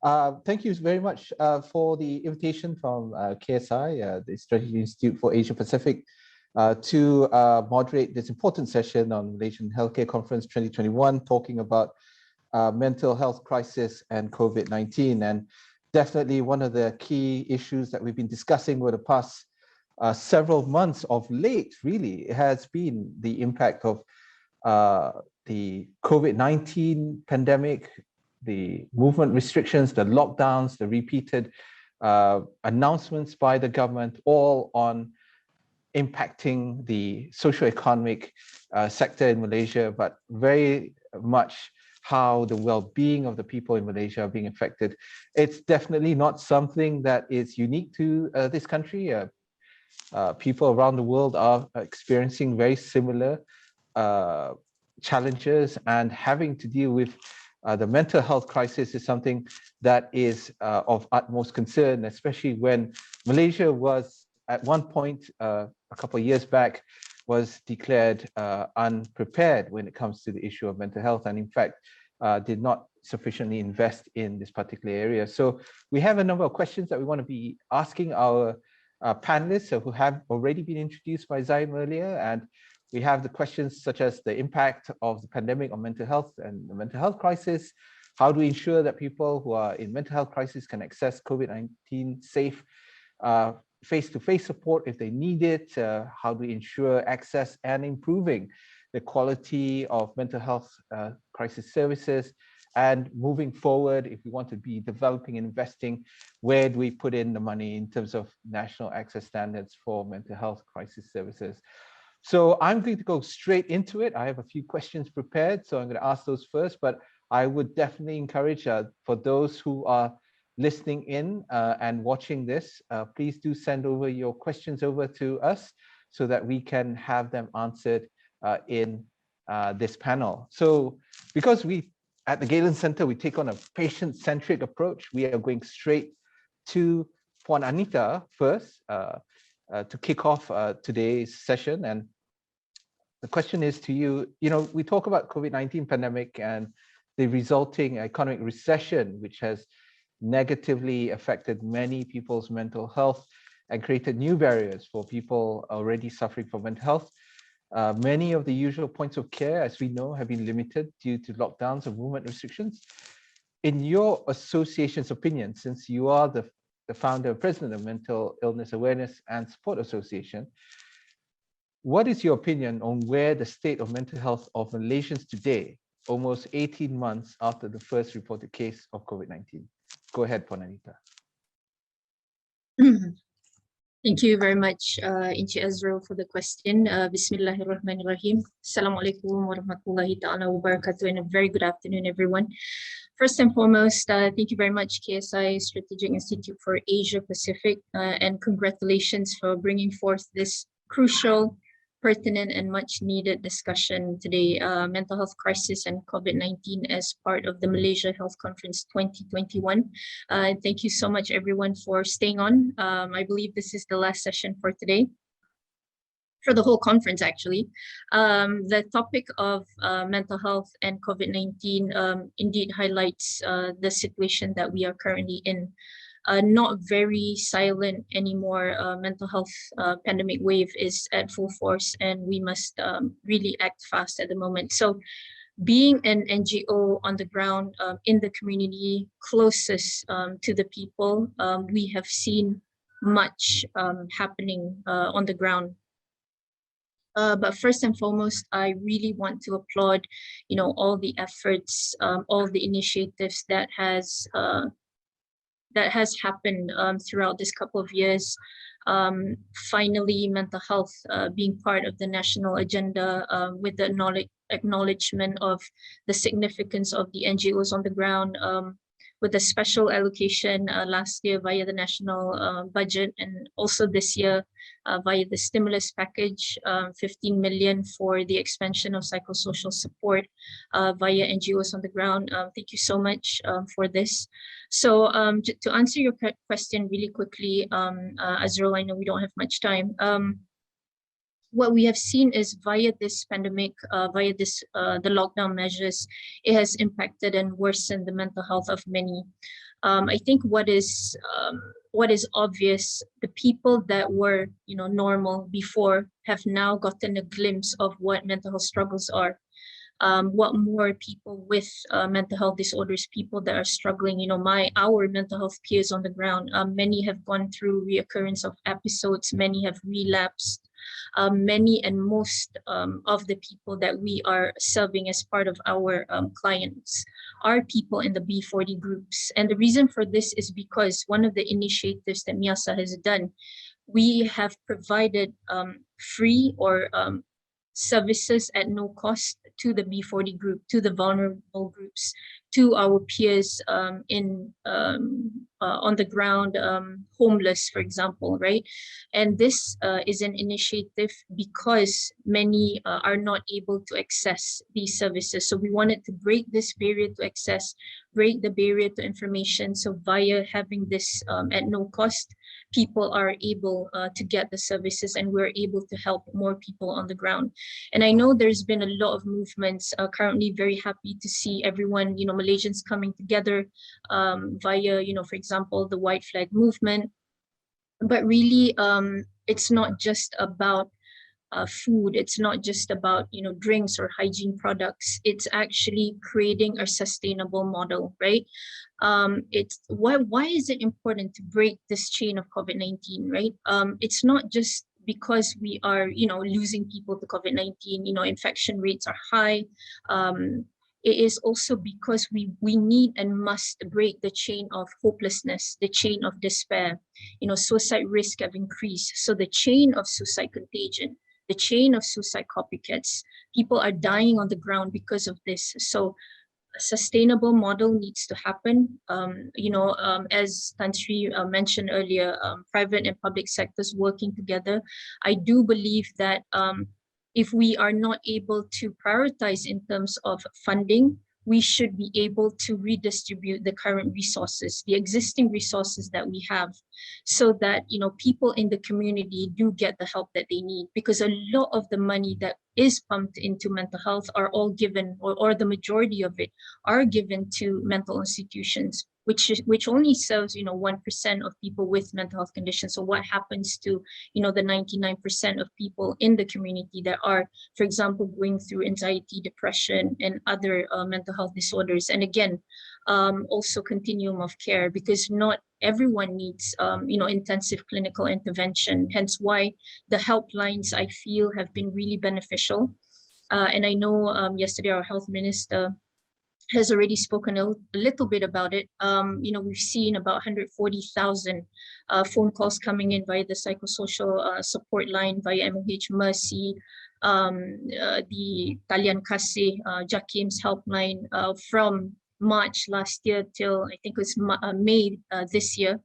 Thank you very much for the invitation from KSI, the Strategy Institute for Asia Pacific, to moderate this important session on Malaysian Healthcare Conference 2021, talking about mental health crisis and COVID-19. And definitely one of the key issues that we've been discussing over the past several months of late, really, has been the impact of the COVID-19 pandemic, the movement restrictions, the lockdowns, the repeated announcements by the government, all on impacting the socio-economic sector in Malaysia, but very much how the well-being of the people in Malaysia are being affected. It's definitely not something that is unique to this country. People around the world are experiencing very similar challenges, and having to deal with the mental health crisis is something that is of utmost concern, especially when Malaysia was at one point a couple of years back was declared unprepared when it comes to the issue of mental health, and in fact did not sufficiently invest in this particular area. So we have a number of questions that we want to be asking our panelists who have already been introduced by Zaim earlier, and we have the questions such as the impact of the pandemic on mental health and the mental health crisis. How do we ensure that people who are in mental health crisis can access COVID-19 safe face-to-face support if they need it? How do we ensure access and improving the quality of mental health crisis services? And moving forward, if we want to be developing and investing, where do we put in the money in terms of national access standards for mental health crisis services? So I'm going to go straight into it. I have a few questions prepared, so I'm going to ask those first, but I would definitely encourage for those who are listening in and watching this, please do send over your questions over to us so that we can have them answered in this panel. So because we at the Galen Center, we take on a patient-centric approach, we are going straight to Puan Anita first to kick off today's session. And the question is to you, we talk about COVID-19 pandemic and the resulting economic recession, which has negatively affected many people's mental health and created new barriers for people already suffering from mental health. Many of the usual points of care, as we know, have been limited due to lockdowns and movement restrictions. In your association's opinion, since you are the founder and president of Mental Illness Awareness and Support Association, what is your opinion on where the state of mental health of Malaysians today, almost 18 months after the first reported case of COVID-19? Go ahead, Puan Anita. Thank you very much, Encik Azrul, for the question. Bismillahirrahmanirrahim. Assalamualaikum warahmatullahi ta'ala wabarakatuh, and a very good afternoon, everyone. First and foremost, thank you very much, KSI, Strategic Institute for Asia Pacific, and congratulations for bringing forth this crucial, pertinent, and much needed discussion today, mental health crisis and COVID-19 as part of the Malaysia Health Conference 2021. Thank you so much, everyone, for staying on. I believe this is the last session for today, for the whole conference, actually. The topic of mental health and COVID-19 indeed highlights the situation that we are currently in. Not very silent anymore. Mental health pandemic wave is at full force, and we must really act fast at the moment. So being an NGO on the ground, in the community, closest to the people, we have seen much happening on the ground. But first and foremost, I really want to applaud, all the efforts, all the initiatives that has happened throughout this couple of years. Finally, mental health being part of the national agenda, with the acknowledgement of the significance of the NGOs on the ground, with a special allocation last year via the national budget, and also this year via the stimulus package, 15 million for the expansion of psychosocial support via NGOs on the ground. Thank you so much for this. So to answer your question really quickly, Azrul, I know we don't have much time. What we have seen is via this pandemic, via the lockdown measures, it has impacted and worsened the mental health of many. I think what is obvious, the people that were, normal before have now gotten a glimpse of what mental health struggles are. What more people with mental health disorders, people that are struggling, our mental health peers on the ground, many have gone through reoccurrence of episodes, many have relapsed. Many and most of the people that we are serving as part of our clients are people in the B40 groups. And the reason for this is because one of the initiatives that MIASA has done, we have provided free or services at no cost to the B40 group, to the vulnerable groups, to our peers on the ground, homeless, for example, right? And this is an initiative because many are not able to access these services. So we wanted to break this barrier to access, break the barrier to information. So via having this at no cost, people are able to get the services, and we're able to help more people on the ground. And I know there's been a lot of movements. Currently very happy to see everyone, Malaysians coming together via, for example, the White Flag movement. But really, it's not just about food. It's not just about, drinks or hygiene products. It's actually creating a sustainable model, right? It's why is it important to break this chain of COVID-19, right? It's not just because we are, losing people to COVID-19, infection rates are high. It is also because we need and must break the chain of hopelessness, the chain of despair. Suicide risk have increased. So the chain of suicide contagion, the chain of suicide copycats, people are dying on the ground because of this. So a sustainable model needs to happen. As Tan Sri mentioned earlier, private and public sectors working together. I do believe that if we are not able to prioritize in terms of funding, we should be able to redistribute the current resources, the existing resources that we have, so that people in the community do get the help that they need. Because a lot of the money that is pumped into mental health are all given, or the majority of it are given to mental institutions, which only serves 1% of people with mental health conditions. So what happens to the 99% of people in the community that are, for example, going through anxiety, depression, and other mental health disorders? And again, also continuum of care, because not everyone needs intensive clinical intervention. Hence why the helplines, I feel, have been really beneficial. And I know yesterday our health minister has already spoken a little bit about it. We've seen about 140,000 phone calls coming in via the psychosocial support line, via MHC, the Talian Kasih, Jakim's helpline from March last year till I think it was May this year.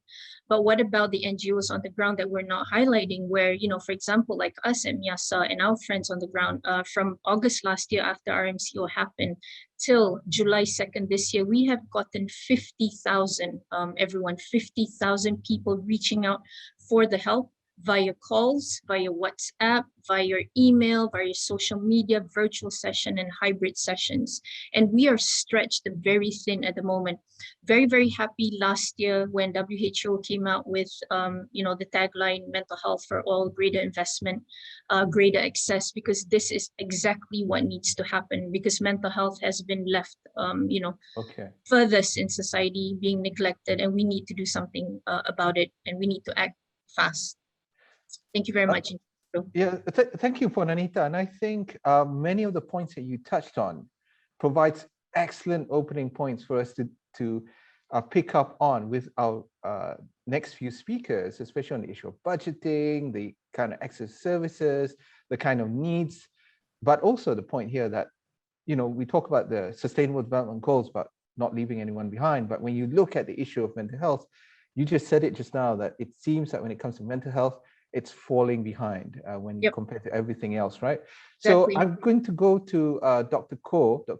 But what about the NGOs on the ground that we're not highlighting, where, for example, like us at MIASA and our friends on the ground, from August last year after RMCO happened till July 2nd this year, we have gotten 50,000, 50,000 people reaching out for the help via calls, via WhatsApp, via email, via social media, virtual session, and hybrid sessions. And we are stretched very thin at the moment. Very, very happy last year when WHO came out with, the tagline, mental health for all, greater investment, greater access, because this is exactly what needs to happen, because mental health has been left, furthest in society, being neglected, and we need to do something about it, and we need to act fast. Thank you very much. Thank you, Anita. And I think many of the points that you touched on provides excellent opening points for us to pick up on with our next few speakers, especially on the issue of budgeting, the kind of access services, the kind of needs, but also the point here that, we talk about the sustainable development goals, but not leaving anyone behind. But when you look at the issue of mental health, you just said it just now, that it seems that when it comes to mental health, it's falling behind when you compare to everything else, right? Exactly. So I'm going to go to Dr.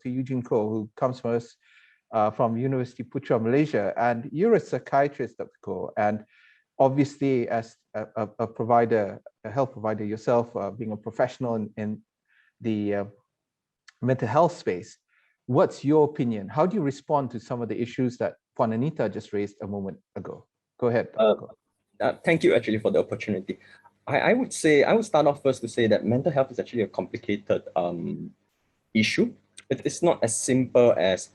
Eugene Koh, who comes from us from Universiti Putra, Malaysia. And you're a psychiatrist, Dr. Koh, and obviously as a provider, a health provider yourself, being a professional in the mental health space, what's your opinion? How do you respond to some of the issues that Puan Anita just raised a moment ago. Go ahead, Dr. Ko. Thank you actually for the opportunity. I would start off first to say that mental health is actually a complicated issue. It is not as simple as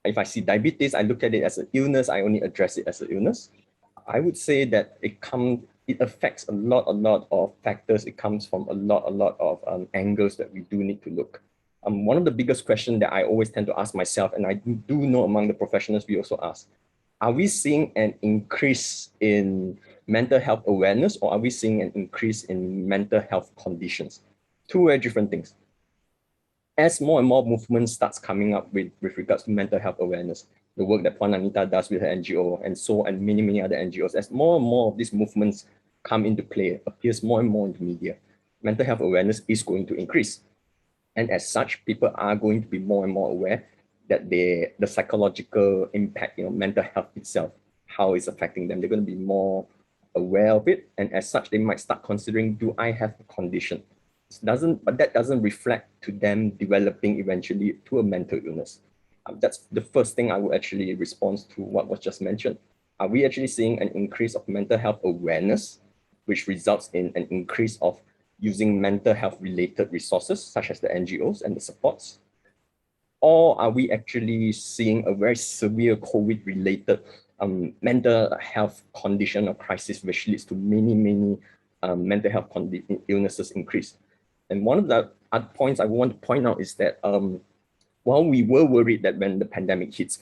if I see diabetes, I look at it as an illness, I only address it as an illness. I would say that it affects a lot of factors. It comes from a lot of angles that we do need to look. One of the biggest questions that I always tend to ask myself, and I do know among the professionals we also ask, are we seeing an increase in mental health awareness, or are we seeing an increase in mental health conditions? Two very different things. As more and more movement starts coming up with regards to mental health awareness, the work that Puan Anita does with her NGO and many other NGOs, as more and more of these movements come into play, appears more and more in the media, mental health awareness is going to increase. And as such, people are going to be more and more aware that the psychological impact, mental health itself, how it's affecting them. They're going to be more aware of it. And as such, they might start considering, do I have a condition? But that doesn't reflect to them developing eventually to a mental illness. That's the first thing I would actually respond to what was just mentioned. Are we actually seeing an increase of mental health awareness, which results in an increase of using mental health related resources, such as the NGOs and the supports? Or are we actually seeing a very severe COVID related mental health condition or crisis, which leads to many mental health illnesses increase? And one of the other points I want to point out is that while we were worried that when the pandemic hits,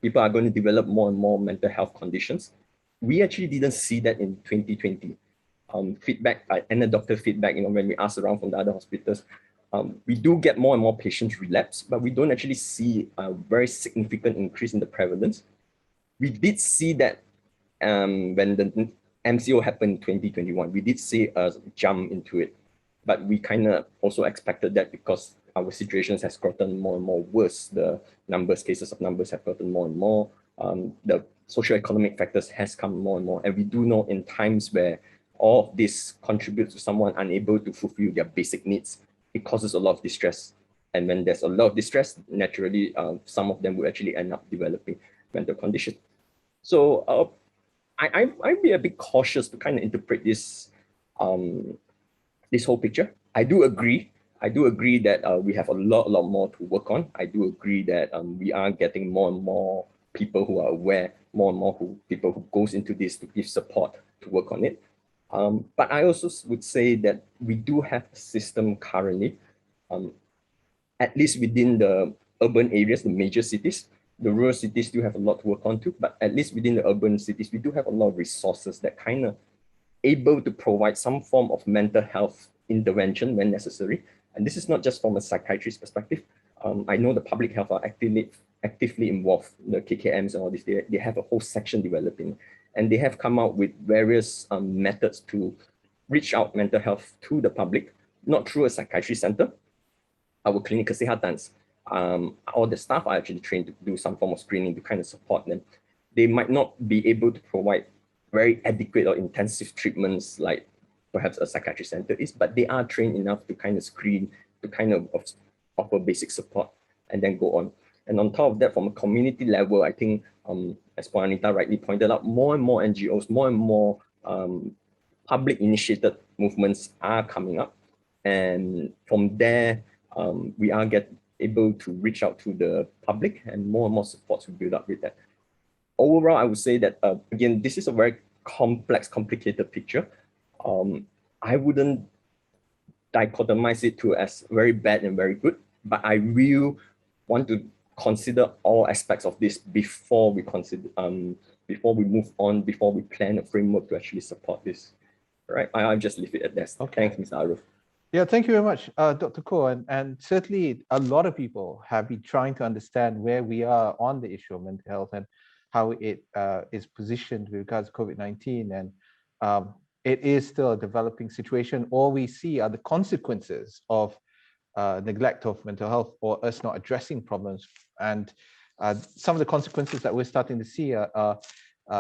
people are going to develop more and more mental health conditions, we actually didn't see that in 2020. Feedback, anecdotal feedback, when we ask around from the other hospitals, we do get more and more patients relapse, but we don't actually see a very significant increase in the prevalence. We did see that when the MCO happened in 2021, we did see a jump into it. But we kind of also expected that because our situations has gotten more and more worse. The cases of numbers have gotten more and more. The socioeconomic factors has come more and more. And we do know in times where all of this contributes to someone unable to fulfill their basic needs, it causes a lot of distress. And when there's a lot of distress, naturally, some of them will actually end up developing mental condition. So I'd be a bit cautious to kind of interpret this this whole picture. I do agree that we have a lot more to work on. I do agree that we are getting more and more people who are aware, more and more people who goes into this to give support to work on it. But I also would say that we do have a system currently, at least within the urban areas, the major cities. The rural cities still have a lot to work on too, but at least within the urban cities, we do have a lot of resources that kind of able to provide some form of mental health intervention when necessary. And this is not just from a psychiatrist perspective. I know the public health are actively involved, the KKMs and all this, they have a whole section developing, and they have come out with various methods to reach out mental health to the public, not through a psychiatry center. Our clinic kesehatans, all the staff are actually trained to do some form of screening to kind of support them. They might not be able to provide very adequate or intensive treatments like perhaps a psychiatry center is, but they are trained enough to kind of screen, to kind of offer basic support and then go on. And on top of that, from a community level, I think, as Puan Anita rightly pointed out, more and more NGOs, more and more public initiated movements are coming up. And from there, we are able to reach out to the public, and more supports will build up with that. Overall, I would say that, again, this is a very complex, complicated picture. I wouldn't dichotomize it to as very bad and very good, but I will want to consider all aspects of this before we consider, before we move on, before we plan a framework to actually support this. All right, I'll just leave it at that. Okay. Thanks, Mr. Arif. Yeah, thank you very much, Dr. Ko. And certainly a lot of people have been trying to understand where we are on the issue of mental health and how it is positioned with regards to COVID-19. And it is still a developing situation. All we see are the consequences of neglect of mental health or us not addressing problems. And some of the consequences that we're starting to see are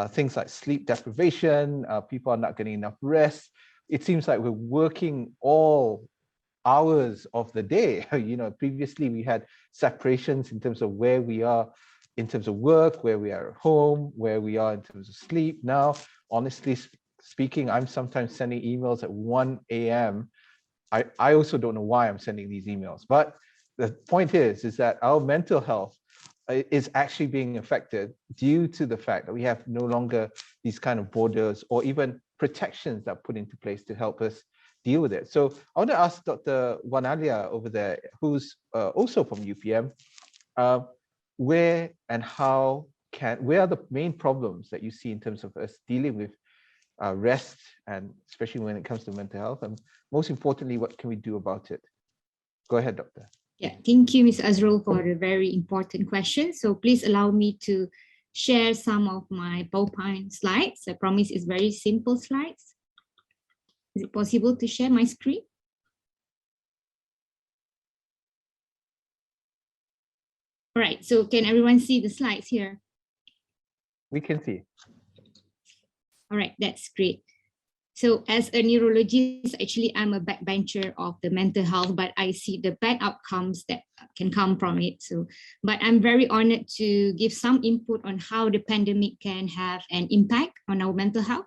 things like sleep deprivation, people are not getting enough rest. It seems like we're working all hours of the day. You know, previously we had separations in terms of where we are in terms of work, where we are at home, where we are in terms of sleep. Now, honestly speaking, I'm sometimes sending emails at 1 a.m. I also don't know why I'm sending these emails, but the point is that our mental health is actually being affected due to the fact that we have no longer these kind of borders or even protections that are put into place to help us deal with it. So I want to ask Dr. Aliaa over there, who's also from UPM, where are the main problems that you see in terms of us dealing with rest, and especially when it comes to mental health, and most importantly, what can we do about it? Go ahead, Doctor. Yeah, thank you, Ms. Azrul, for a very important question. So please allow me to share some of my PowerPoint slides. I promise it's very simple slides. Is it possible to share my screen? All right, so can everyone see the slides here? We can see. All right, that's great. So as a neurologist, actually, I'm a backbencher of the mental health, but I see the bad outcomes that can come from it. So, but I'm very honored to give some input on how the pandemic can have an impact on our mental health,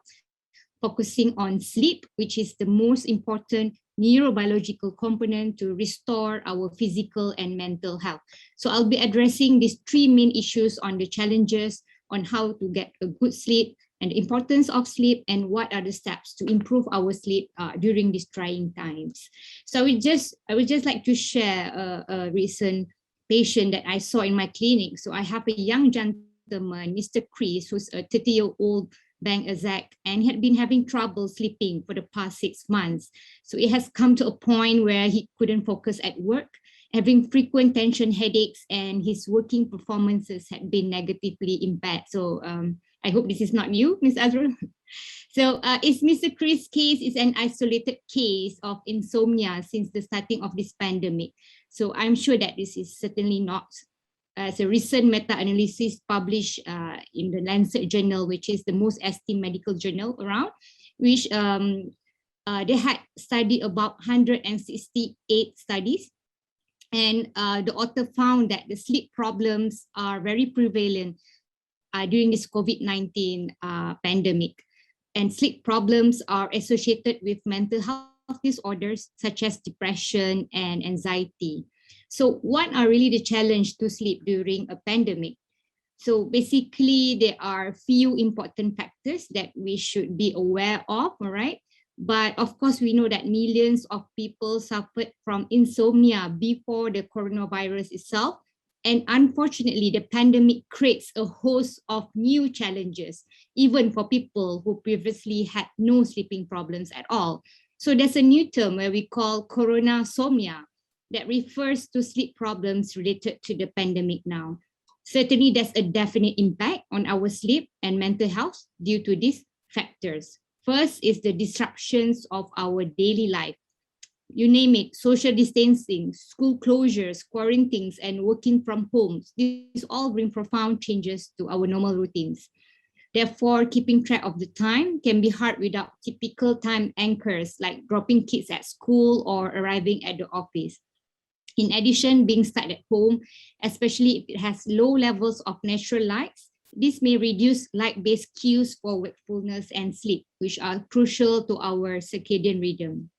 focusing on sleep, which is the most important neurobiological component to restore our physical and mental health. So I'll be addressing these three main issues on the challenges on how to get a good sleep, and the importance of sleep, and what are the steps to improve our sleep during these trying times. So I would just like to share a recent patient that I saw in my clinic. So I have a young gentleman, Mr. Chris, who's a 30-year-old bank exec, and he had been having trouble sleeping for the past 6 months. So it has come to a point where he couldn't focus at work, having frequent tension headaches, and his working performances had been negatively impaired. So I hope this is not you, Ms. Azrul. So is Mr. Chris' case is an isolated case of insomnia since the starting of this pandemic. So I'm sure that this is certainly not. As a recent meta-analysis published in the Lancet journal, which is the most esteemed medical journal around, which they had studied about 168 studies. And the author found that the sleep problems are very prevalent during this COVID-19 pandemic. And sleep problems are associated with mental health disorders such as depression and anxiety. So what are really the challenge to sleep during a pandemic? So basically, there are few important factors that we should be aware of, all right? But of course, we know that millions of people suffered from insomnia before the coronavirus itself. And unfortunately, the pandemic creates a host of new challenges, even for people who previously had no sleeping problems at all. So there's a new term where we call coronasomnia that refers to sleep problems related to the pandemic now. Certainly, there's a definite impact on our sleep and mental health due to these factors. First is the disruptions of our daily life. You name it, social distancing, school closures, quarantines, and working from homes. These all bring profound changes to our normal routines. Therefore, keeping track of the time can be hard without typical time anchors like dropping kids at school or arriving at the office. In addition, being stuck at home, especially if it has low levels of natural lights, this may reduce light-based cues for wakefulness and sleep, which are crucial to our circadian rhythm.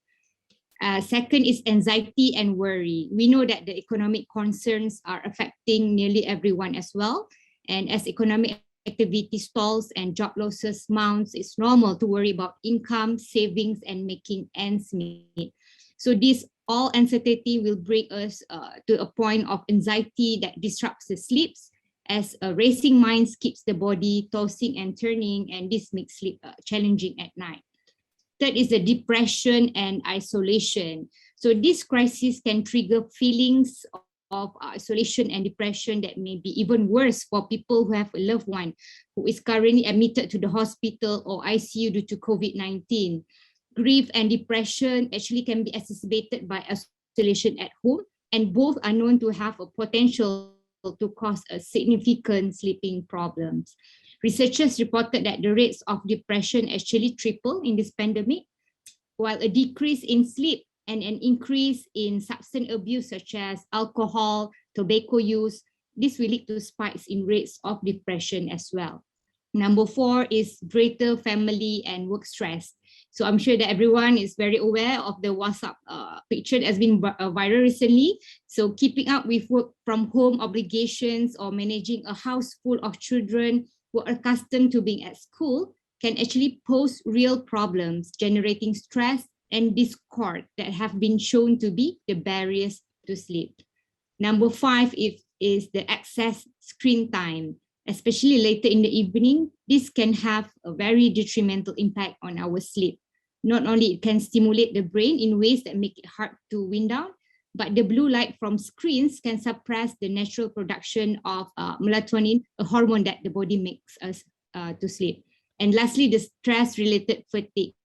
Second is anxiety and worry. We know that the economic concerns are affecting nearly everyone as well. And as economic activity stalls and job losses mounts, it's normal to worry about income, savings, and making ends meet. So this all uncertainty will bring us to a point of anxiety that disrupts the sleeps, as racing minds keeps the body tossing and turning, and this makes sleep challenging at night. Third is the depression and isolation. So this crisis can trigger feelings of isolation and depression that may be even worse for people who have a loved one who is currently admitted to the hospital or ICU due to COVID-19. Grief and depression actually can be exacerbated by isolation at home, and both are known to have a potential to cause a significant sleeping problems. Researchers reported that the rates of depression actually triple in this pandemic, while a decrease in sleep and an increase in substance abuse such as alcohol, tobacco use, this will lead to spikes in rates of depression as well. Number 4 is greater family and work stress. So I'm sure that everyone is very aware of the WhatsApp picture that has been viral recently. So keeping up with work from home obligations or managing a house full of children who are accustomed to being at school can actually pose real problems, generating stress and discord that have been shown to be the barriers to sleep. Number 5 is the excess screen time. Especially later in the evening, this can have a very detrimental impact on our sleep. Not only it can stimulate the brain in ways that make it hard to wind down, but the blue light from screens can suppress the natural production of melatonin, a hormone that the body makes us to sleep. And lastly, the stress-related fatigue.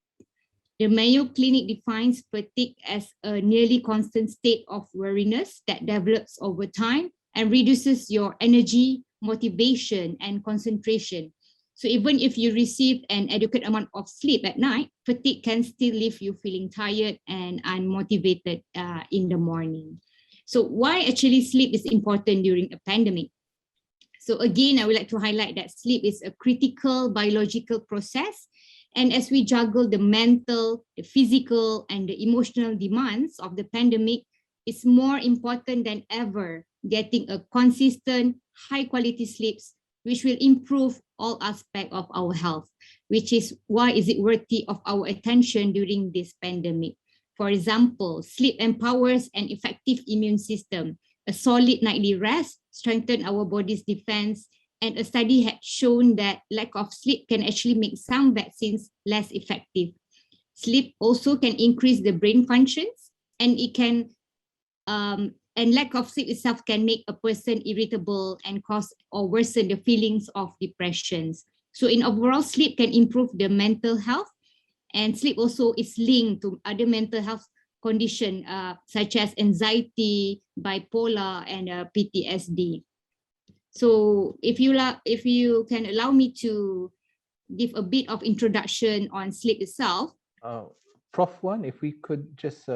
The Mayo Clinic defines fatigue as a nearly constant state of weariness that develops over time and reduces your energy, motivation, and concentration. So even if you receive an adequate amount of sleep at night, fatigue can still leave you feeling tired and unmotivated in the morning. So why actually sleep is important during a pandemic? So again, I would like to highlight that sleep is a critical biological process. And as we juggle the mental, the physical, and the emotional demands of the pandemic, it's more important than ever getting a consistent, high-quality sleeps, which will improve all aspects of our health, which is why is it worthy of our attention during this pandemic. For example, sleep empowers an effective immune system. A solid nightly rest strengthens our body's defense, and a study had shown that lack of sleep can actually make some vaccines less effective. Sleep also can increase the brain functions, and it can and lack of sleep itself can make a person irritable and cause or worsen the feelings of depressions. So in overall, sleep can improve the mental health, and sleep also is linked to other mental health conditions such as anxiety, bipolar, and PTSD. So if you can allow me to give a bit of introduction on sleep itself. Prof. One, if we could just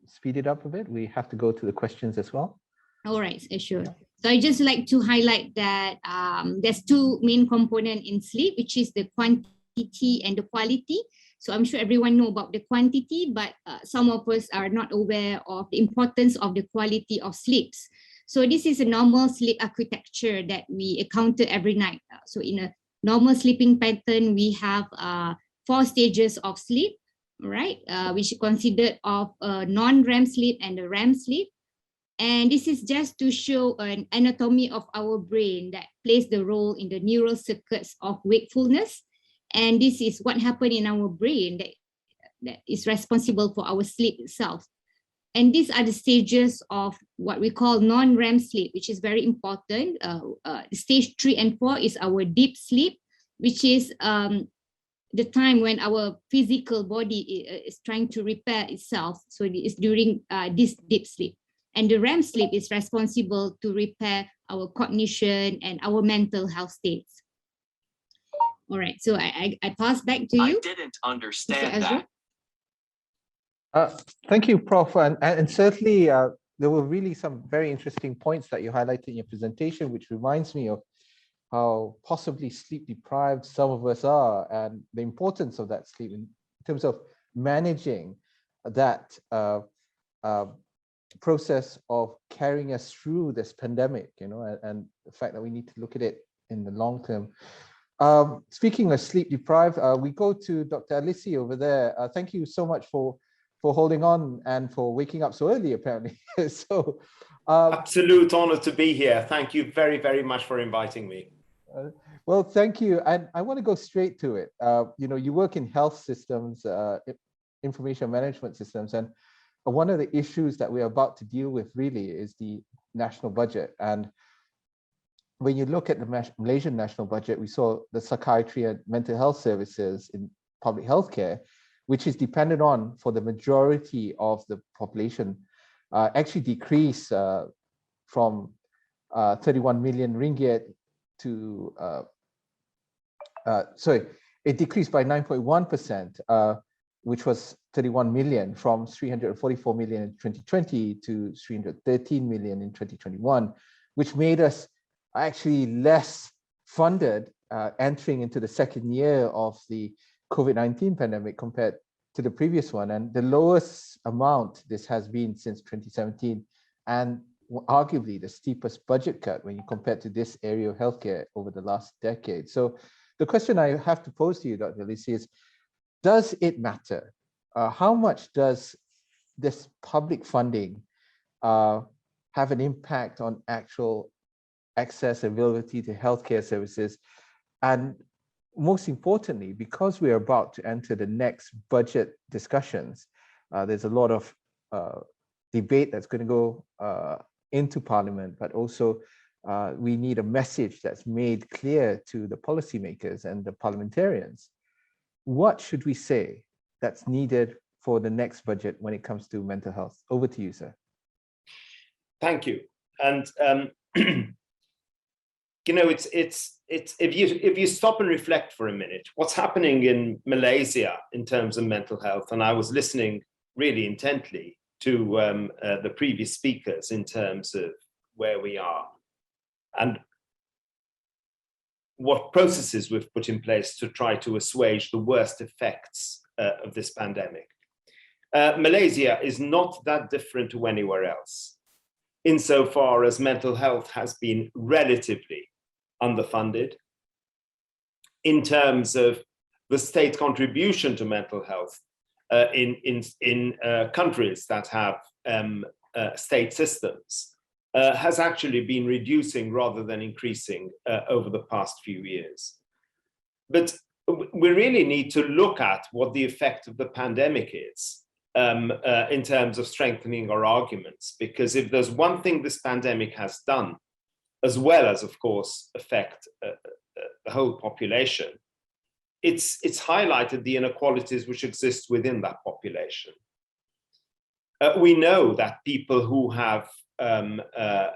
speed it up a bit, we have to go to the questions as well. All right, sure. So I just like to highlight that there's two main components in sleep, which is the quantity and the quality. So I'm sure everyone know about the quantity, but some of us are not aware of the importance of the quality of sleeps. So this is a normal sleep architecture that we encounter every night. So in a normal sleeping pattern, we have 4 stages of sleep, right? Which is considered of non-REM sleep and the REM sleep. And this is just to show an anatomy of our brain that plays the role in the neural circuits of wakefulness. And this is what happened in our brain that is responsible for our sleep itself. And these are the stages of what we call non-REM sleep, which is very important. Stage 3 and 4 is our deep sleep, which is the time when our physical body is trying to repair itself. So it's during this deep sleep. And the REM sleep is responsible to repair our cognition and our mental health states. All right, so I pass back to you. I didn't understand that. Thank you, Prof. And certainly there were really some very interesting points that you highlighted in your presentation, which reminds me of how possibly sleep deprived some of us are and the importance of that sleep in terms of managing that process of carrying us through this pandemic, you know, and the fact that we need to look at it in the long term. Speaking of sleep deprived, we go to Dr. Alessi over there. Thank you so much for holding on and for waking up so early, apparently. So, absolute honor to be here. Thank you very, very much for inviting me. Well, thank you. And I want to go straight to it. You know, you work in health systems, information management systems, and one of the issues that we're about to deal with really is the national budget. And when you look at the Malaysian national budget, we saw the psychiatry and mental health services in public healthcare, which is dependent on for the majority of the population, actually decrease from 31 million ringgit to, sorry, it decreased by 9.1%, which was 31 million from 344 million in 2020 to 313 million in 2021. which made us actually less funded entering into the second year of the COVID-19 pandemic compared to the previous one, and the lowest amount this has been since 2017, and arguably the steepest budget cut when you compare to this area of healthcare over the last decade. So the question I have to pose to you, Dr. Alessi, is, does it matter? How much does this public funding have an impact on actual access, availability to healthcare services? And most importantly, because we are about to enter the next budget discussions, there's a lot of debate that's going to go into Parliament, but also we need a message that's made clear to the policymakers and the parliamentarians. What should we say that's needed for the next budget when it comes to mental health? Over to you, sir. Thank you. And you know, it's if you stop and reflect for a minute, what's happening in Malaysia in terms of mental health, and I was listening really intently to the previous speakers in terms of where we are and what processes we've put in place to try to assuage the worst effects of this pandemic. Malaysia is not that different to anywhere else, insofar as mental health has been relatively underfunded. In terms of the state contribution to mental health in countries that have state systems has actually been reducing rather than increasing over the past few years. But we really need to look at what the effect of the pandemic is in terms of strengthening our arguments, because if there's one thing this pandemic has done, as well as, of course, affect the whole population, it's highlighted the inequalities which exist within that population. We know that people who have the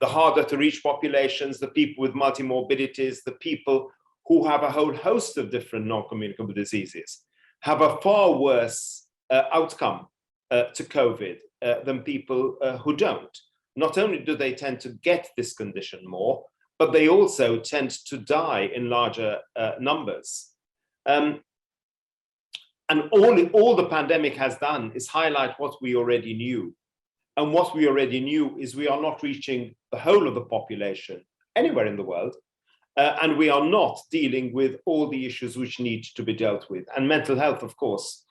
harder to reach populations, the people with multimorbidities, the people who have a whole host of different non-communicable diseases, have a far worse outcome to COVID than people who don't. Not only do they tend to get this condition more, but they also tend to die in larger numbers. And all the pandemic has done is highlight what we already knew. And what we already knew is we are not reaching the whole of the population anywhere in the world. And we are not dealing with all the issues which need to be dealt with. And mental health, of course,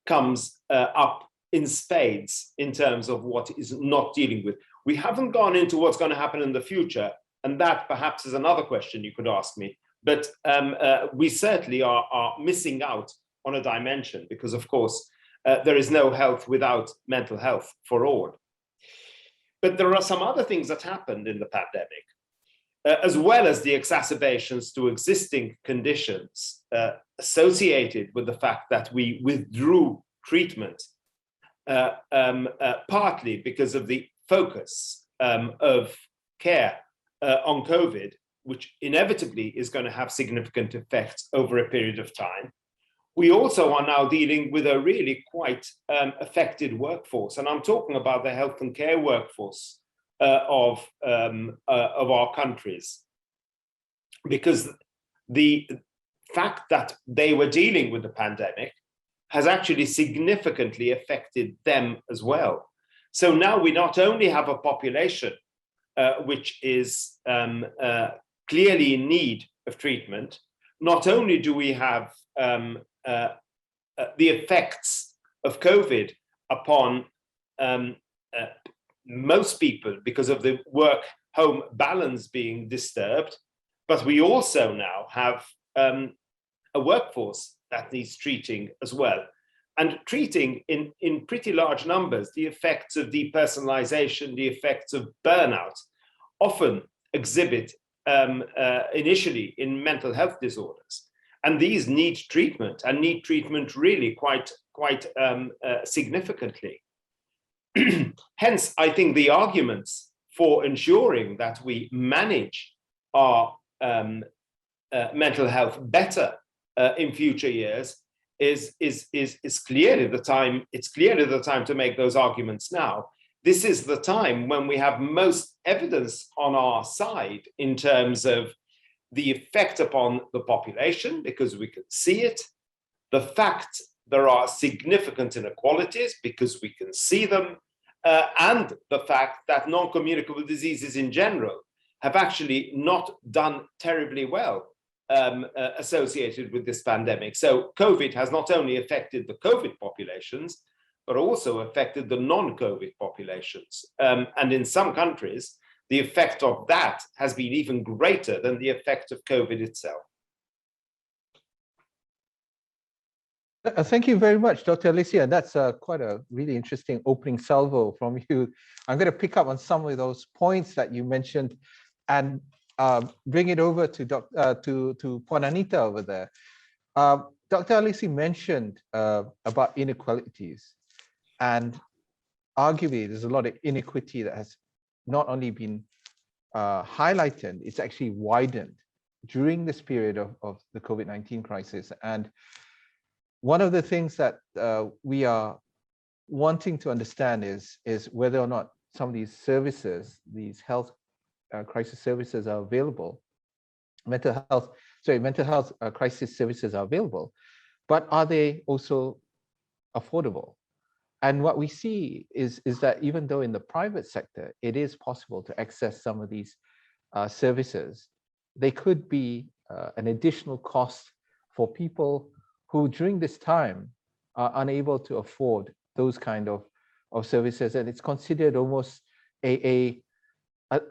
comes up in spades in terms of what is not dealing with. We haven't gone into what's going to happen in the future, and that perhaps is another question you could ask me. But we certainly are missing out on a dimension because, of course, there is no health without mental health for all. But there are some other things that happened in the pandemic, as well as the exacerbations to existing conditions associated with the fact that we withdrew treatment, partly because of the focus of care on COVID, which inevitably is going to have significant effects over a period of time. We also are now dealing with a really quite affected workforce, and I'm talking about the health and care workforce of our countries, because the fact that they were dealing with the pandemic has actually significantly affected them as well. So now we not only have a population which is clearly in need of treatment, not only do we have the effects of COVID upon most people because of the work-home balance being disturbed, but we also now have a workforce that needs treating as well. And treating in pretty large numbers the effects of depersonalization, the effects of burnout, often exhibit initially in mental health disorders. And these need treatment, and need treatment really quite significantly. Hence, I think the arguments for ensuring that we manage our mental health better in future years is clearly the time. It's clearly the time to make those arguments now, this is the time when we have most evidence on our side in terms of the effect upon the population, because we can see it, the fact there are significant inequalities because we can see them, and the fact that non-communicable diseases in general have actually not done terribly well associated with this pandemic. So COVID has not only affected the COVID populations, but also affected the non-COVID populations. And in some countries, the effect of that has been even greater than the effect of COVID itself. Thank you very much, Dr. Alessi. And that's quite a really interesting opening salvo from you. I'm going to pick up on some of those points that you mentioned and bring it over to Puan Anita over there. Dr. Alessi mentioned about inequalities, and arguably there's a lot of inequity that has not only been highlighted, it's actually widened during this period of the COVID-19 crisis. And one of the things that we are wanting to understand is whether or not some of these services, these health crisis services are available, mental health crisis services are available, but are they also affordable? And what we see is that even though in the private sector, it is possible to access some of these services, they could be an additional cost for people who during this time are unable to afford those kind of services. And it's considered almost a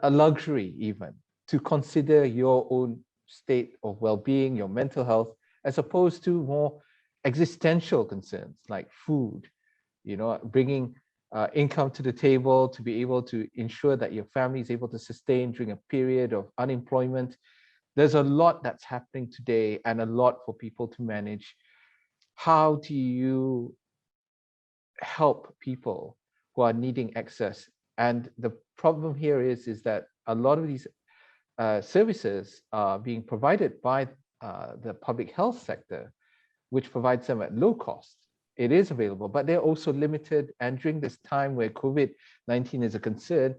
luxury even to consider your own state of well-being, your mental health, as opposed to more existential concerns like food, bringing income to the table to be able to ensure that your family is able to sustain during a period of unemployment. There's a lot that's happening today and a lot for people to manage. How do you help people who are needing access? And the problem here is that a lot of these services are being provided by the public health sector, which provides them at low cost. It is available, but they're also limited. And during this time where COVID-19 is a concern,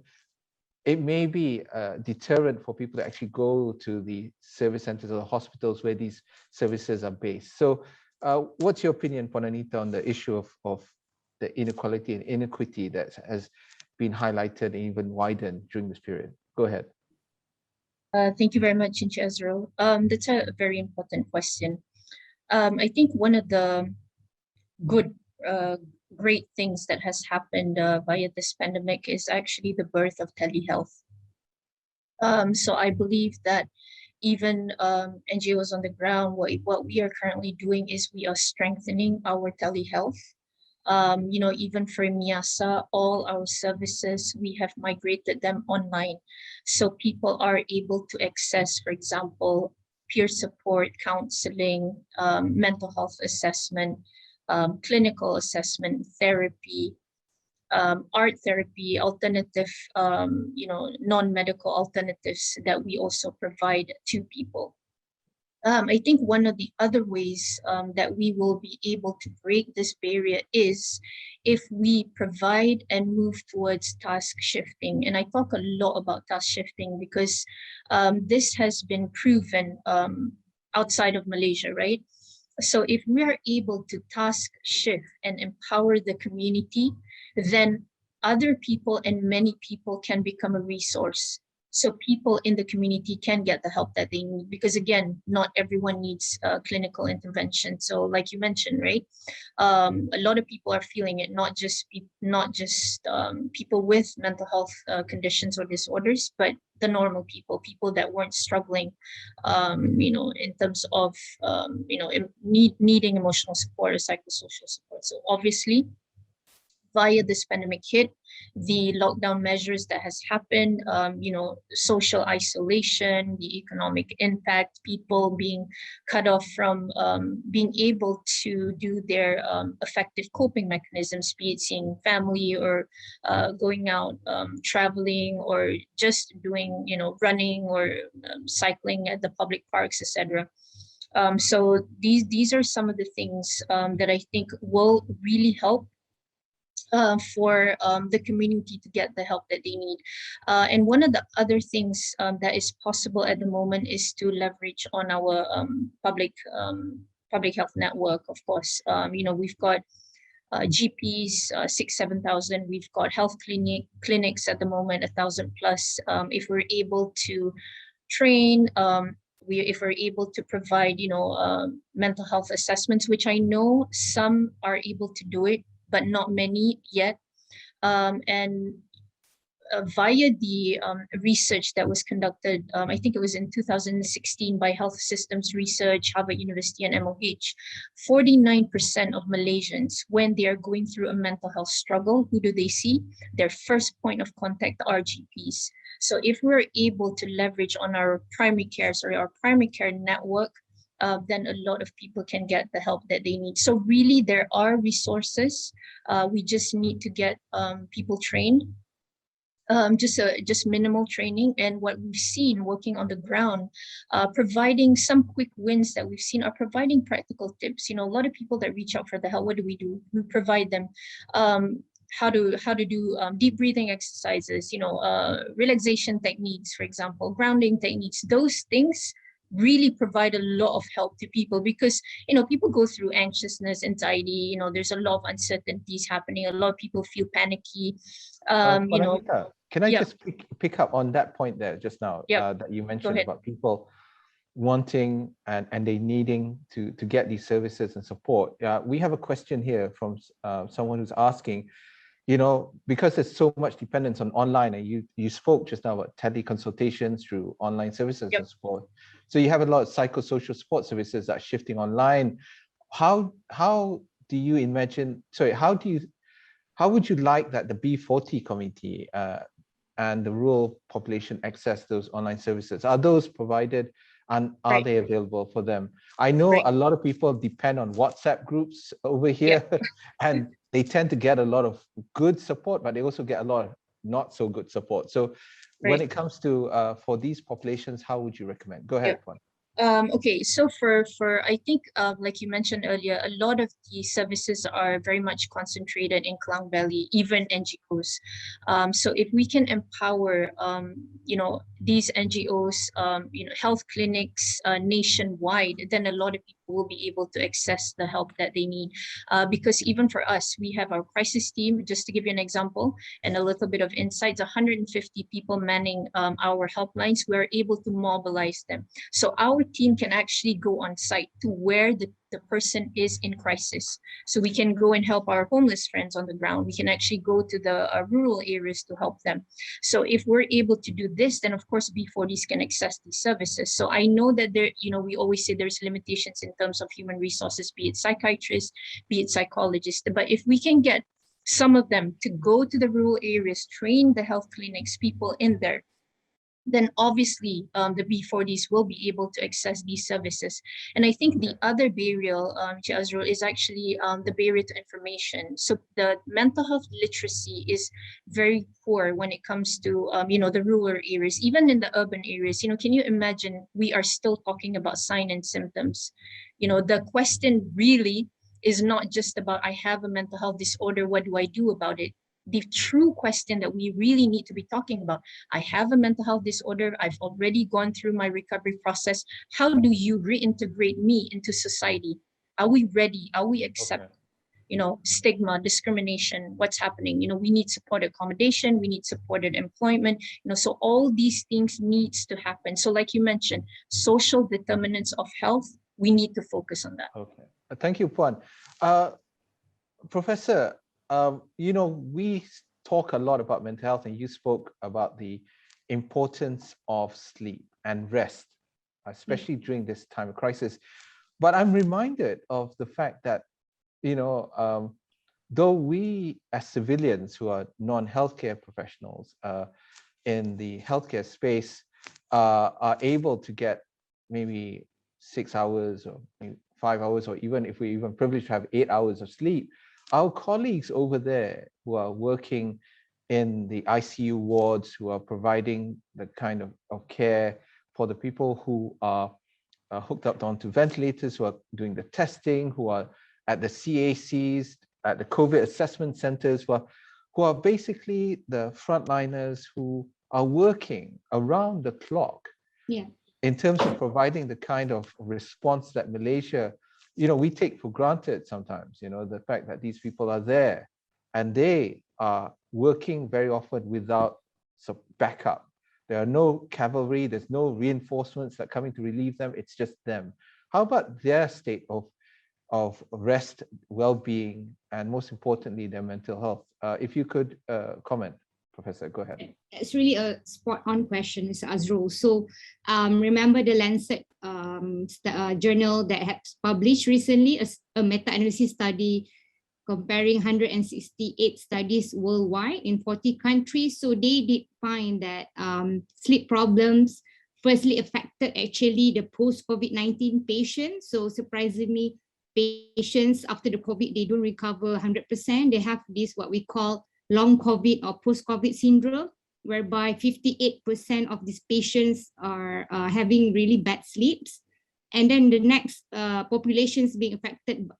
it may be a deterrent for people to actually go to the service centers or the hospitals where these services are based. So what's your opinion, Puan Anita, on the issue of the inequality and inequity that has been highlighted and even widened during this period? Go ahead. Thank you very much, Inch Azrul. That's a very important question. I think one of the great things that has happened via this pandemic is actually the birth of telehealth. So I believe that even NGOs on the ground, what we are currently doing is we are strengthening our telehealth. Even for MIASA, all our services, we have migrated them online. So people are able to access, for example, peer support, counseling, mental health assessment, clinical assessment, therapy, art therapy, alternative, non-medical alternatives that we also provide to people. I think one of the other ways that we will be able to break this barrier is if we provide and move towards task shifting. And I talk a lot about task shifting because this has been proven outside of Malaysia, right? So if we are able to task shift and empower the community, then other people and many people can become a resource. So people in the community can get the help that they need, because again, not everyone needs clinical intervention. So like you mentioned, right? A lot of people are feeling it, not just people with mental health conditions or disorders, but the normal people that weren't struggling, in terms of, needing emotional support or psychosocial support. So obviously, via this pandemic hit, the lockdown measures that has happened, social isolation, the economic impact, people being cut off from being able to do their effective coping mechanisms, be it seeing family or going out, traveling, or just doing, running or cycling at the public parks, etc. So these are some of the things that I think will really help for the community to get the help that they need. And one of the other things that is possible at the moment is to leverage on our public health network. Of course, we've got GPs, 7,000. We've got health clinics at the moment, 1,000 plus. If we're able to train, if we're able to provide, mental health assessments, which I know some are able to do it, but not many yet. And via the research that was conducted, I think it was in 2016 by Health Systems Research, Harvard University and MOH, 49% of Malaysians, when they are going through a mental health struggle, who do they see? Their first point of contact are GPs. So if we're able to leverage on our primary care, our primary care network, then a lot of people can get the help that they need. So really, there are resources. We just need to get people trained. Just minimal training, and what we've seen working on the ground, providing some quick wins that we've seen are providing practical tips. A lot of people that reach out for the help, what do? We provide them how to do deep breathing exercises, relaxation techniques, for example, grounding techniques. Those things really provide a lot of help to people, because people go through anxiousness, anxiety, there's a lot of uncertainties happening, a lot of people feel panicky. Anita, can I just pick up on that point there just now that you mentioned about people wanting and they needing to get these services and support? We have a question here from someone who's asking, because there's so much dependence on online, and you spoke just now about teleconsultations through online services and support. So you have a lot of psychosocial support services that are shifting online. How do you imagine, how would you like that the B40 community and the rural population access those online services? Are those provided, and are they available for them? I know a lot of people depend on WhatsApp groups over here, and they tend to get a lot of good support, but they also get a lot of not so good support. So when it comes to for these populations, how would you recommend? Go ahead, Puan. Okay, so for I think like you mentioned earlier, a lot of the services are very much concentrated in Klang Valley, even NGOs. So if we can empower these NGOs, health clinics nationwide, then a lot of people will be able to access the help that they need. Because even for us, we have our crisis team, just to give you an example and a little bit of insights, 150 people manning our helplines. We're able to mobilize them. So our team can actually go on site to where the person is in crisis. So we can go and help our homeless friends on the ground. We can actually go to the rural areas to help them. So if we're able to do this, then of course B40s can access these services. So I know that there, we always say there's limitations in terms of human resources, be it psychiatrists, be it psychologists. But if we can get some of them to go to the rural areas, train the health clinics, people in there, then obviously the B40s will be able to access these services. And I think the other barrier, Azrul, is actually the barrier to information. So the mental health literacy is very poor when it comes to, the rural areas, even in the urban areas. Can you imagine, we are still talking about signs and symptoms. The question really is not just about, I have a mental health disorder, what do I do about it? The true question that we really need to be talking about, I have a mental health disorder, I've already gone through my recovery process. How do you reintegrate me into society? Are we ready? Are we accept, stigma, discrimination, what's happening? We need supported accommodation, we need supported employment, so all these things needs to happen. So like you mentioned, social determinants of health, we need to focus on that. Okay, thank you, Puan. Professor, we talk a lot about mental health, and you spoke about the importance of sleep and rest, especially during this time of crisis. But I'm reminded of the fact that, though we as civilians who are non-healthcare professionals in the healthcare space are able to get maybe 6 hours or maybe 5 hours, or even if we're even privileged to have 8 hours of sleep, our colleagues over there who are working in the ICU wards, who are providing the kind of care for the people who are hooked up onto ventilators, who are doing the testing, who are at the CACs at the COVID assessment centers who are basically the frontliners who are working around the clock in terms of providing the kind of response that Malaysia, we take for granted sometimes, the fact that these people are there and they are working very often without some backup. There are no cavalry, there's no reinforcements that are coming to relieve them, it's just them. How about their state of rest, well-being, and most importantly, their mental health? If you could comment, Professor, go ahead. It's really a spot-on question, Mr. Azrul. So remember the Lancet journal that has published recently a meta-analysis study comparing 168 studies worldwide in 40 countries. So they did find that sleep problems firstly affected actually the post-COVID-19 patients. So surprisingly, patients after the COVID, they don't recover 100%. They have this, what we call long COVID or post-COVID syndrome, whereby 58% of these patients are having really bad sleeps. And then the next populations being affected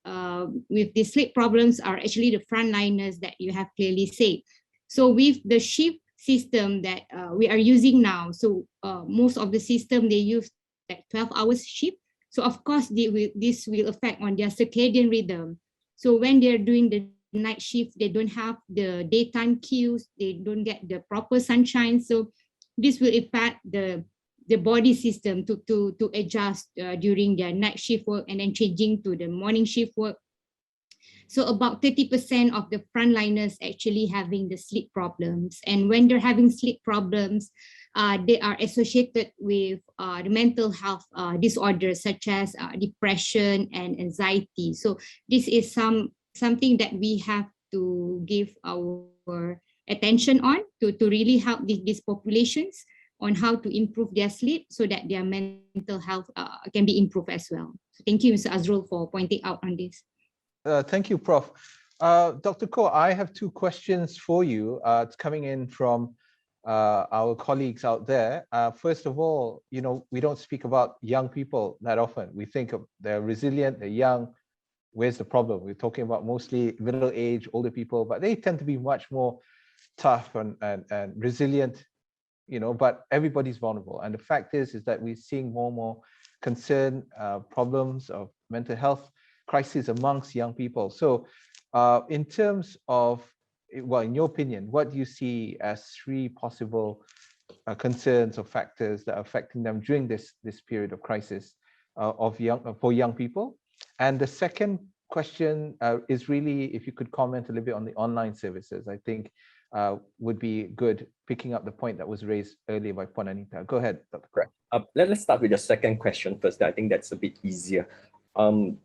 with the sleep problems are actually the frontliners that you have clearly said. So with the shift system that we are using now, so most of the system, they use like 12 hours shift. So of course, this will affect on their circadian rhythm. So when they're doing the night shift, they don't have the daytime cues, they don't get the proper sunshine. So this will impact the body system to adjust during their night shift work and then changing to the morning shift work. So about 30% of the frontliners actually having the sleep problems. And when they're having sleep problems, they are associated with the mental health disorders such as depression and anxiety. So this is something that we have to give our attention on to really help these populations on how to improve their sleep so that their mental health can be improved as well. So thank you, Mr. Azrul, for pointing out on this. Thank you, Prof. Dr. Ko, I have two questions for you. It's coming in from our colleagues out there. First of all, we don't speak about young people that often. We think of they're resilient, they're young. Where's the problem? We're talking about mostly middle-aged, older people, but they tend to be much more tough and resilient, but everybody's vulnerable. And the fact is that we're seeing more and more concern, problems of mental health crisis amongst young people. So in terms of, well, in your opinion, what do you see as three possible concerns or factors that are affecting them during this period of crisis for young people? And the second question is really, if you could comment a little bit on the online services, I think would be good, picking up the point that was raised earlier by Puan Anita. Go ahead, Dr. Correct. Let's start with the second question first. I think that's a bit easier.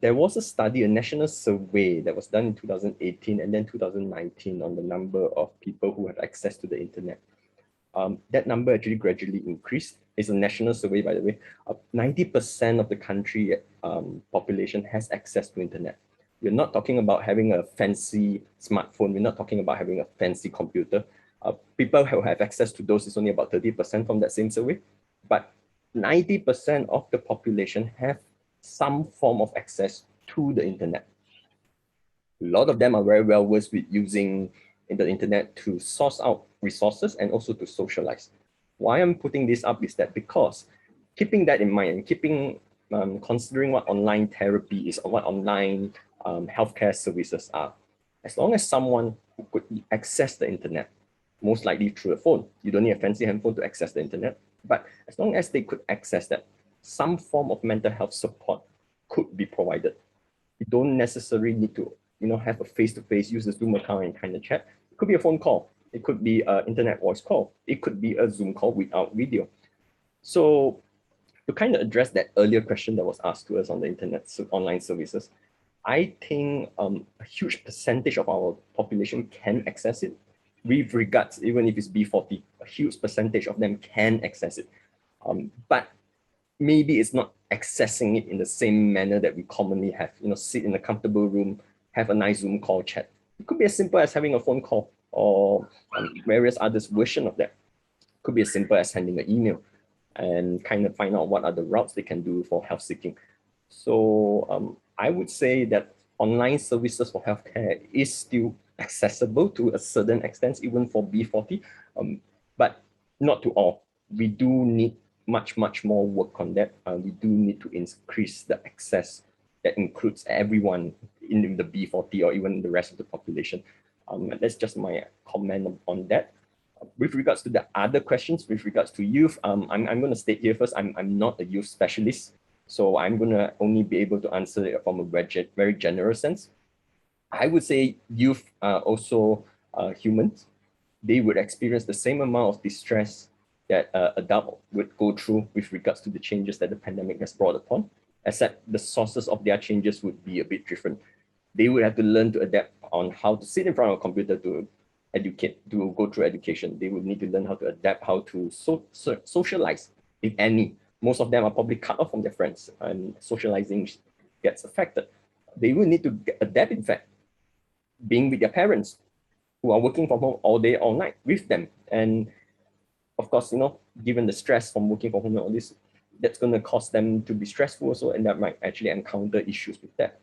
There was a study, a national survey that was done in 2018 and then 2019 on the number of people who have access to the internet. That number actually gradually increased. It's a national survey, by the way. 90% of the country population has access to internet. We're not talking about having a fancy smartphone. We're not talking about having a fancy computer. People who have access to those is only about 30% from that same survey. But 90% of the population have some form of access to the internet. A lot of them are very well versed with using the internet to source out resources and also to socialize. Why I'm putting this up is that because keeping that in mind and considering what online therapy is or what online healthcare services are, as long as someone who could access the internet, most likely through a phone, you don't need a fancy handphone to access the internet, but as long as they could access that, some form of mental health support could be provided. You don't necessarily need to have a face-to-face, use the Zoom account and kind of chat. It could be a phone call. It could be an internet voice call. It could be a Zoom call without video. So to kind of address that earlier question that was asked to us on the internet, so online services, I think a huge percentage of our population can access it. With regards, even if it's B40, a huge percentage of them can access it. But maybe it's not accessing it in the same manner that we commonly have, sit in a comfortable room, have a nice Zoom call chat. It could be as simple as having a phone call or various other versions of that. It could be as simple as sending an email and kind of find out what are the routes they can do for health seeking. So I would say that online services for healthcare is still accessible to a certain extent, even for B40, but not to all. We do need much more work on that. We do need to increase the access that includes everyone in the B40 or even the rest of the population. That's just my comment on that. With regards to the other questions, with regards to youth, I'm going to state here first, I'm not a youth specialist, so I'm going to only be able to answer it from a very general sense. I would say youth are also humans. They would experience the same amount of distress that adult would go through with regards to the changes that the pandemic has brought upon, except the sources of their changes would be a bit different. They would have to learn to adapt on how to sit in front of a computer to educate, to go through education. They would need to learn how to adapt, how to socialize, if any. Most of them are probably cut off from their friends and socializing gets affected. They will need to adapt, in fact, being with their parents who are working from home all day, all night with them. And of course, you know, given the stress from working from home and all this, that's going to cause them to be stressful also, and that might actually encounter issues with that.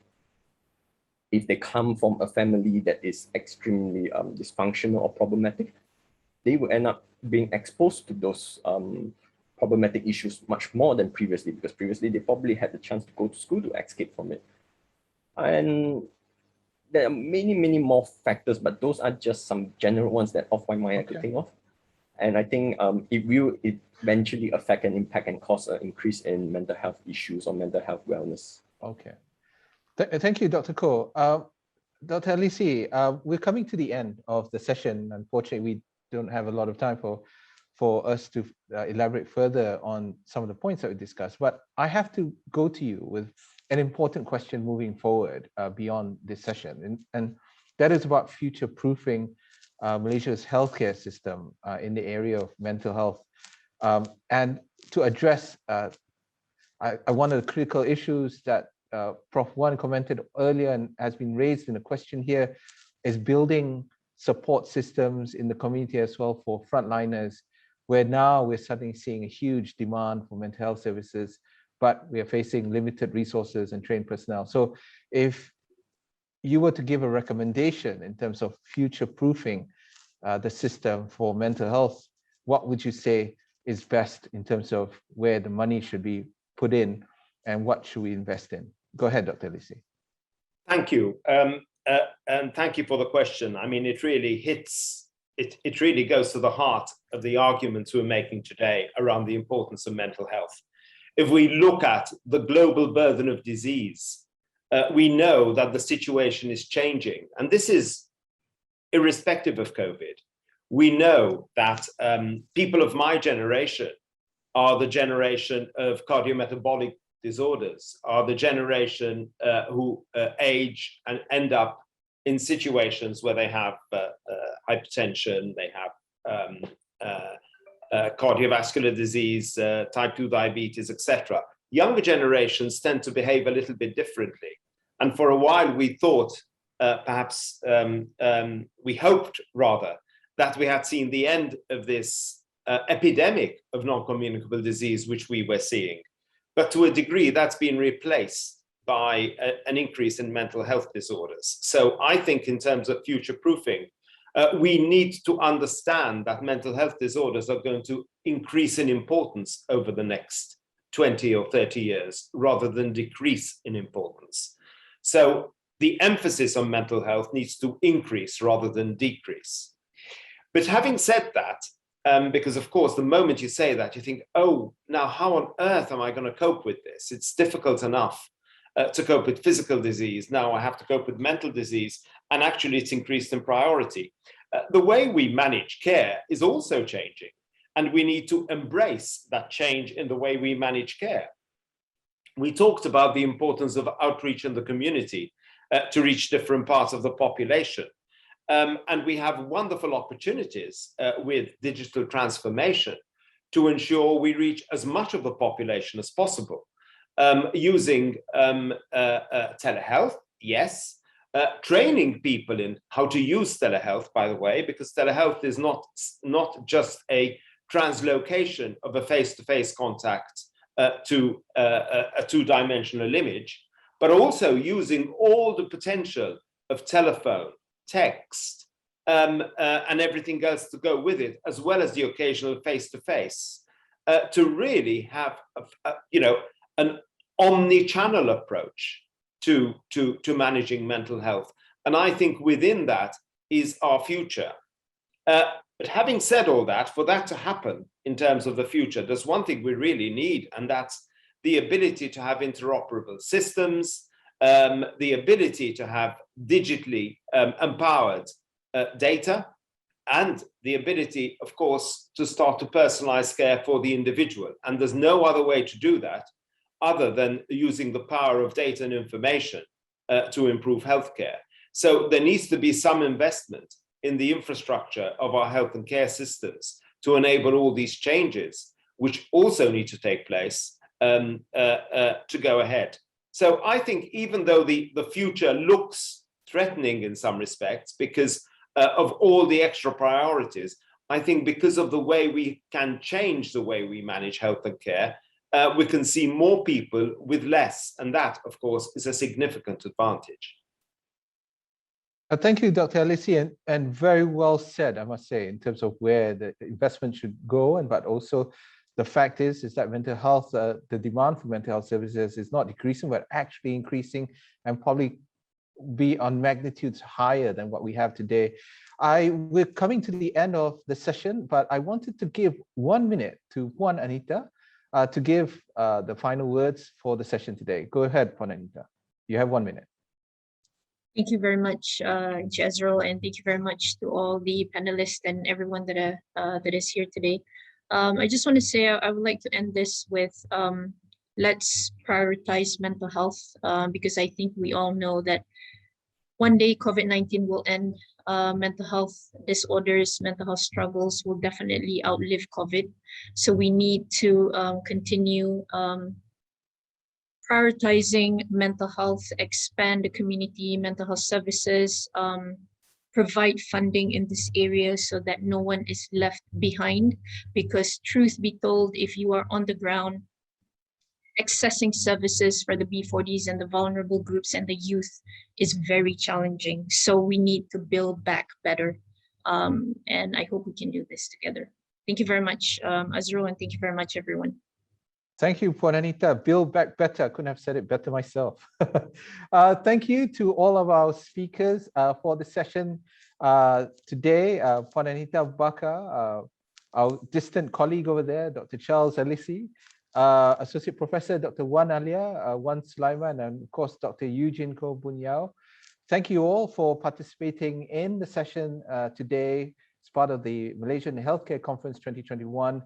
If they come from a family that is extremely dysfunctional or problematic, they will end up being exposed to those problematic issues much more than previously, because previously they probably had the chance to go to school to escape from it. And there are many more factors, but those are just some general ones that off my mind I could think of. And I think it will eventually affect and impact and cause an increase in mental health issues or mental health wellness. Okay. Thank you, Dr. Koh. Dr. Alessi, we're coming to the end of the session. Unfortunately, we don't have a lot of time for us to elaborate further on some of the points that we discussed, but I have to go to you with an important question moving forward beyond this session, and that is about future-proofing Malaysia's healthcare system in the area of mental health. And to address one of the critical issues that Prof. Wan commented earlier and has been raised in a question here is building support systems in the community as well for frontliners, where now we're suddenly seeing a huge demand for mental health services, but we are facing limited resources and trained personnel. So if you were to give a recommendation in terms of future-proofing the system for mental health, what would you say is best in terms of where the money should be put in and what should we invest in? Go ahead, Dr. Alessi. Thank you. And thank you for the question. I mean, it really hits, it really goes to the heart of the arguments we're making today around the importance of mental health. If we look at the global burden of disease, we know that the situation is changing. And this is irrespective of COVID. We know that people of my generation are the generation of cardiometabolic disorders, are the generation who age and end up in situations where they have hypertension, they have cardiovascular disease, type 2 diabetes, etc. Younger generations tend to behave a little bit differently. And for a while we thought, perhaps we hoped rather, that we had seen the end of this epidemic of non-communicable disease which we were seeing. But to a degree, that's been replaced by an increase in mental health disorders. So I think in terms of future-proofing, we need to understand that mental health disorders are going to increase in importance over the next 20 or 30 years, rather than decrease in importance. So the emphasis on mental health needs to increase rather than decrease. But having said that, because of course, the moment you say that, you think, oh, now how on earth am I going to cope with this? It's difficult enough to cope with physical disease. Now I have to cope with mental disease, and actually it's increased in priority. The way we manage care is also changing, and we need to embrace that change in the way we manage care. We talked about the importance of outreach in the community to reach different parts of the population. And we have wonderful opportunities with digital transformation to ensure we reach as much of the population as possible. Using telehealth, yes. Training people in how to use telehealth, by the way, because telehealth is not just a translocation of a face-to-face contact to a two-dimensional image, but also using all the potential of telephone, text, and everything else to go with it, as well as the occasional face-to-face, to really have an omni-channel approach to managing mental health. And I think within that is our future. But having said all that, for that to happen in terms of the future, there's one thing we really need, and that's the ability to have interoperable systems, the ability to have digitally empowered data, and the ability, of course, to start to personalize care for the individual. And there's no other way to do that other than using the power of data and information to improve healthcare. So there needs to be some investment in the infrastructure of our health and care systems to enable all these changes, which also need to take place to go ahead. So I think even though the future looks threatening in some respects because of all the extra priorities, I think because of the way we can change the way we manage health and care, we can see more people with less. And that, of course, is a significant advantage. Thank you, Dr. Alessi, and very well said, I must say, in terms of where the investment should go, but also the fact is that mental health, the demand for mental health services is not decreasing, but actually increasing, and probably be on magnitudes higher than what we have today. We're coming to the end of the session, but I wanted to give 1 minute to Puan Anita to give the final words for the session today. Go ahead, Puan Anita. You have 1 minute. Thank you very much, Azrul, and thank you very much to all the panelists and everyone that is here today. I just want to say I would like to end this with let's prioritize mental health because I think we all know that one day COVID-19 will end. Mental health disorders, mental health struggles will definitely outlive COVID. So we need to continue prioritizing mental health, expand the community mental health services, provide funding in this area so that no one is left behind. Because truth be told, if you are on the ground accessing services for the B40s and the vulnerable groups and the youth is very challenging. So we need to build back better. And I hope we can do this together. Thank you very much, Azrul, and thank you very much, everyone. Thank you, Puan Anita. Build back better. I couldn't have said it better myself. Thank you to all of our speakers for the session today. Puan Anita Bakar, our distant colleague over there, Dr. Charles Alessi, Associate Professor Dr. Aliaa, Sulaiman, and of course, Dr. Eugene Boon. Thank you all for participating in the session today as part of the Malaysian Healthcare Conference 2021.